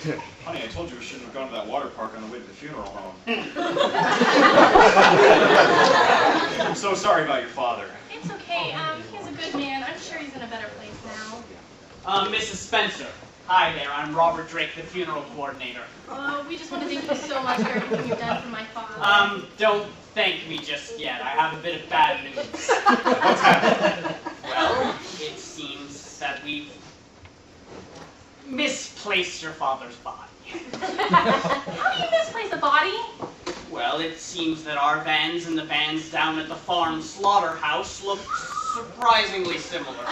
Honey, I told you we shouldn't have gone to that water park on the way to the funeral home. I'm so sorry about your father. It's okay. He's a good man. I'm sure he's in a better place now. Mrs. Spencer. Hi there, I'm Robert Drake, the funeral coordinator. We just want to thank you so much for everything you've done for my father. Don't thank me just yet. I have a bit of bad news. What's happened? Well, it seems that we've misplaced your father's body. How do you misplace a body? Well, it seems that our vans and the vans down at the farm slaughterhouse look surprisingly similar.